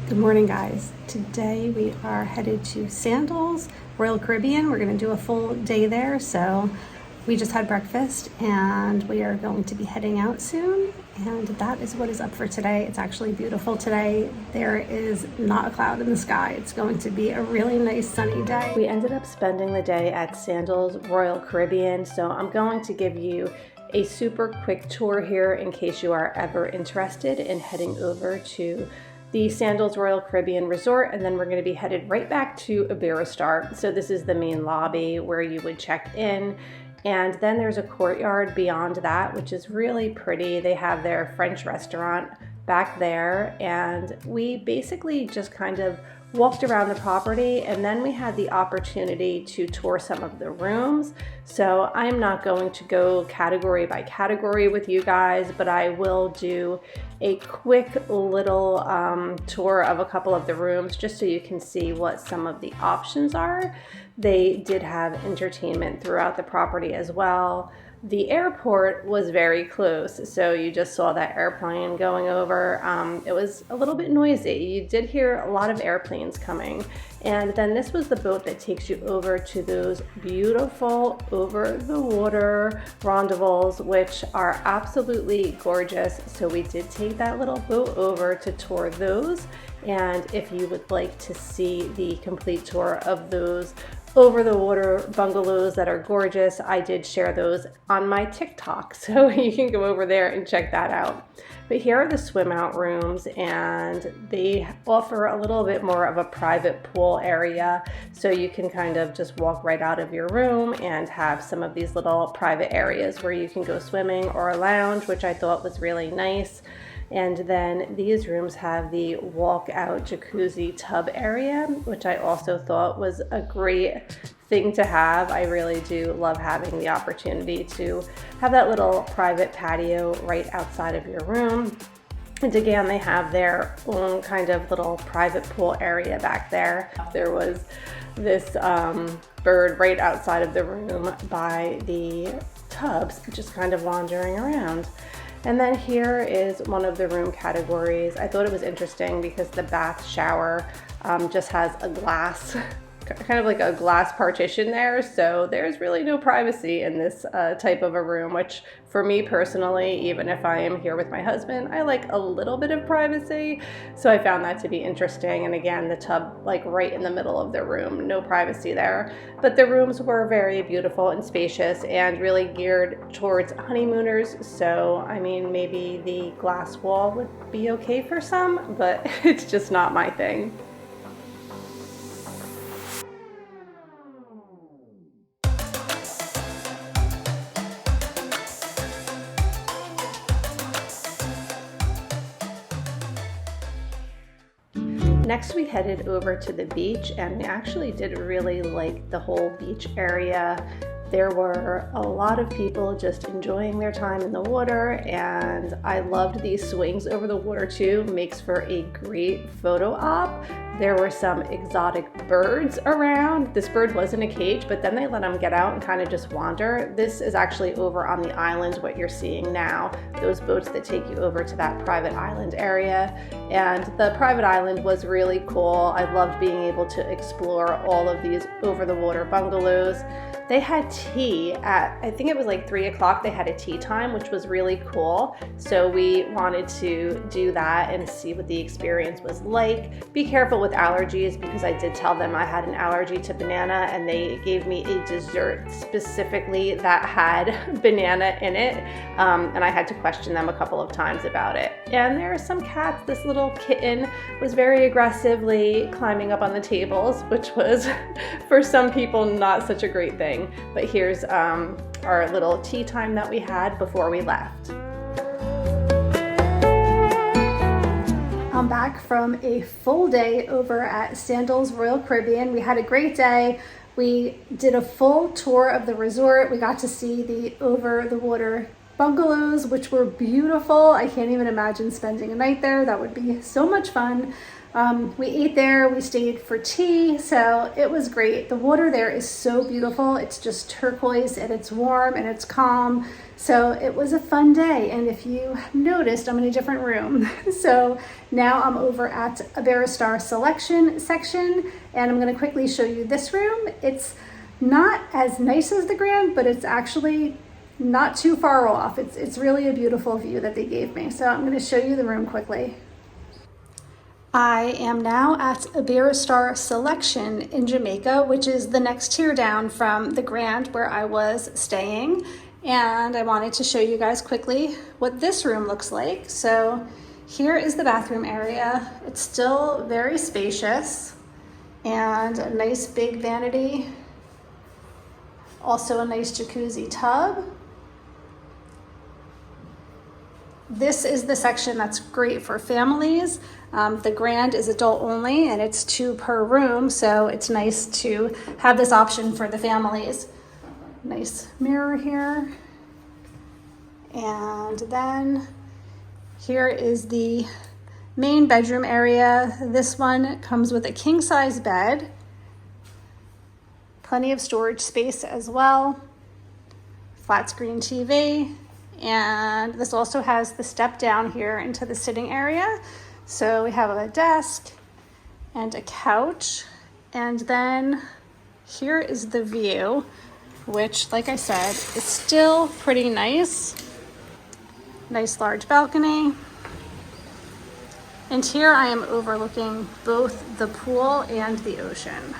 Good morning, guys. Today we are headed to Sandals, Royal Caribbean. We're going to do a full day there. So we just had breakfast and we are going to be heading out soon. And that is what is up for today. It's actually beautiful today. There is not a cloud in the sky. It's going to be a really nice sunny day. We ended up spending the day at Sandals, Royal Caribbean. So I'm going to give you a super quick tour here in case you are ever interested in heading over to the Sandals Royal Caribbean Resort, and then we're going to be headed right back to Iberostar. So this is the main lobby where you would check in, and then there's a courtyard beyond that, which is really pretty. They have their French restaurant back there, and we basically just kind of walked around the property, and then we had the opportunity to tour some of the rooms. So I'm not going to go category by category with you guys, but I will do a quick little tour of a couple of the rooms just so you can see what some of the options are. They did have entertainment throughout the property as well. The airport was very close, so you just saw that airplane going over. It was a little bit noisy. You did hear a lot of airplanes coming. And then this was the boat that takes you over to those beautiful over-the-water rendezvous, which are absolutely gorgeous. So we did take that little boat over to tour those. And if you would like to see the complete tour of those over-the-water bungalows that are gorgeous, I did share those on my TikTok, so you can go over there and check that out. But here are the swim out rooms, and they offer a little bit more of a private pool area, so you can kind of just walk right out of your room and have some of these little private areas where you can go swimming or lounge, which I thought was really nice. And then these rooms have the walk-out jacuzzi tub area, which I also thought was a great thing to have. I really do love having the opportunity to have that little private patio right outside of your room. And again, they have their own kind of little private pool area back there. There was this bird right outside of the room by the tubs, just kind of wandering around. And then here is one of the room categories. I thought it was interesting because the bath shower just has a glass, kind of like a glass partition there. So there's really no privacy in this type of a room, which for me personally, even if I am here with my husband, I like a little bit of privacy. So I found that to be interesting. And again, the tub like right in the middle of the room, no privacy there. But the rooms were very beautiful and spacious and really geared towards honeymooners. So, I mean, maybe the glass wall would be okay for some, but it's just not my thing. Next, we headed over to the beach, and we actually did really like the whole beach area. There were a lot of people just enjoying their time in the water, and I loved these swings over the water too. Makes for a great photo op. There were some exotic birds around. This bird was in a cage, but then they let them get out and kind of just wander. This is actually over on the island, what you're seeing now, those boats that take you over to that private island area. And the private island was really cool. I loved being able to explore all of these over-the-water bungalows. They had tea at, I think it was like 3 o'clock, they had a tea time, which was really cool. So we wanted to do that and see what the experience was like. Be careful with allergies, because I did tell them I had an allergy to banana, and they gave me a dessert specifically that had banana in it. And I had to question them a couple of times about it. And there are some cats. This little kitten was very aggressively climbing up on the tables, which was for some people not such a great thing. But here's our little tea time that we had before we left. I'm back from a full day over at Sandals Royal Caribbean. We had a great day. We did a full tour of the resort. We got to see the over-the-water bungalows, which were beautiful. I can't even imagine spending a night there. That would be so much fun. We ate there, we stayed for tea, so it was great. The water there is so beautiful. It's just turquoise and it's warm and it's calm. So it was a fun day. And if you noticed, I'm in a different room. So now I'm over at Iberostar selection section, and I'm going to quickly show you this room. It's not as nice as the Grand, but it's actually not too far off. It's really a beautiful view that they gave me. So I'm going to show you the room quickly. I am now at Iberostar Selection in Jamaica, which is the next tier down from the Grand where I was staying. And I wanted to show you guys quickly what this room looks like. So here is the bathroom area. It's still very spacious and a nice big vanity. Also a nice jacuzzi tub. This is the section that's great for families. The Grand is adult only and it's 2 per room, so it's nice to have this option for the families. Nice mirror here. And then here is the main bedroom area. This one comes with a king-size bed. Plenty of storage space as well. Flat screen TV. And this also has the step down here into the sitting area. So we have a desk and a couch. And then here is the view, which, like I said, is still pretty nice. Nice large balcony. And here I am overlooking both the pool and the ocean.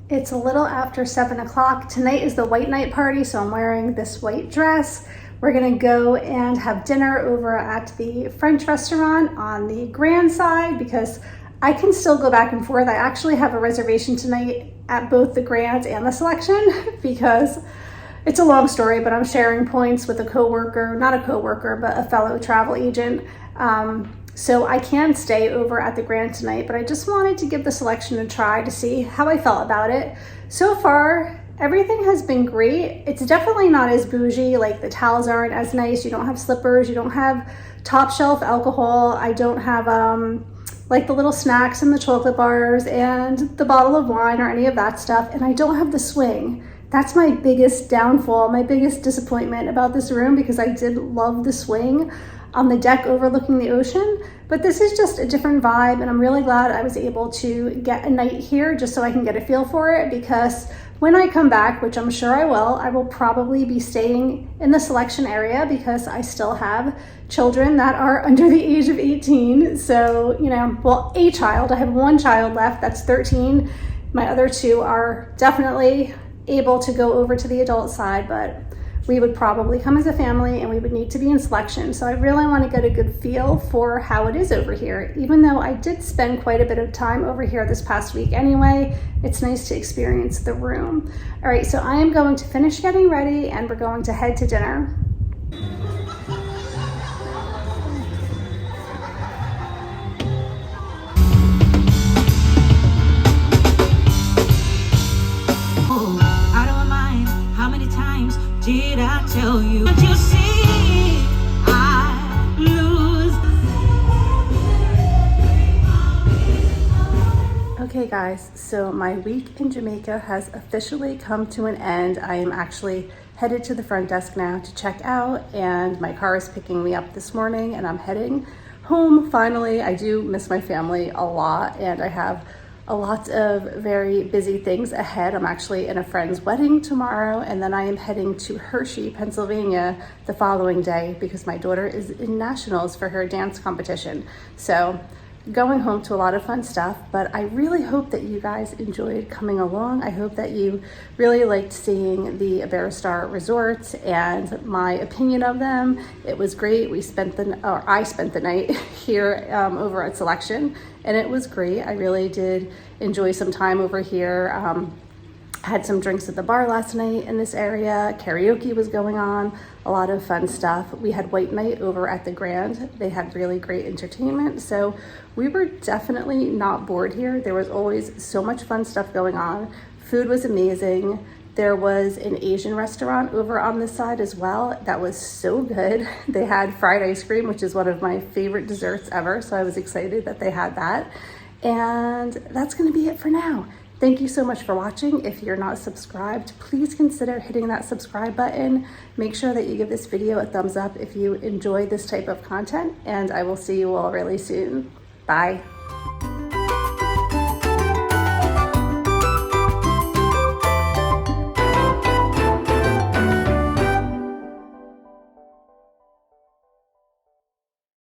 It's a little after 7 o'clock. Tonight is the white night party, so I'm wearing this white dress. We're gonna go and have dinner over at the French restaurant on the Grand side because I can still go back and forth. I actually have a reservation tonight at both the Grand and the Selection because it's a long story, but I'm sharing points with a coworker, not a coworker, but a fellow travel agent. So I can stay over at the Grand tonight, but I just wanted to give the Selection a try to see how I felt about it. So far, everything has been great. It's definitely not as bougie, like the towels aren't as nice. You don't have slippers, you don't have top shelf alcohol. I don't have like the little snacks and the chocolate bars and the bottle of wine or any of that stuff. And I don't have the swing. That's my biggest downfall, my biggest disappointment about this room because I did love the swing on the deck overlooking the ocean, but this is just a different vibe and I'm really glad I was able to get a night here just so I can get a feel for it because when I come back, which I'm sure I will probably be staying in the Selection area because I still have children that are under the age of 18. So, you know, well, a child, I have 1 child left that's 13. My other 2 are definitely able to go over to the adult side, but we would probably come as a family and we would need to be in Selection. So I really want to get a good feel for how it is over here. Even though I did spend quite a bit of time over here this past week anyway, it's nice to experience the room. All right, so I am going to finish getting ready and we're going to head to dinner. Did I tell you? But you see, I lose. Okay guys, so my week in Jamaica has officially come to an end. I am actually headed to the front desk now to check out and my car is picking me up this morning and I'm heading home finally. I do miss my family a lot and I have a lot of very busy things ahead. I'm actually in a friend's wedding tomorrow and then I am heading to Hershey, Pennsylvania the following day because my daughter is in nationals for her dance competition. So going home to a lot of fun stuff, but I really hope that you guys enjoyed coming along. I hope that you really liked seeing the Iberostar resorts and my opinion of them. It was great. I spent the night here over at Selection and it was great. I really did enjoy some time over here. Had some drinks at the bar last night in this area. Karaoke was going on, a lot of fun stuff. We had White Night over at the Grand. They had really great entertainment. So we were definitely not bored here. There was always so much fun stuff going on. Food was amazing. There was an Asian restaurant over on this side as well. That was so good. They had fried ice cream, which is one of my favorite desserts ever. So I was excited that they had that. And that's gonna be it for now. Thank you so much for watching. If you're not subscribed, please consider hitting that subscribe button. Make sure that you give this video a thumbs up if you enjoy this type of content, and I will see you all really soon. Bye.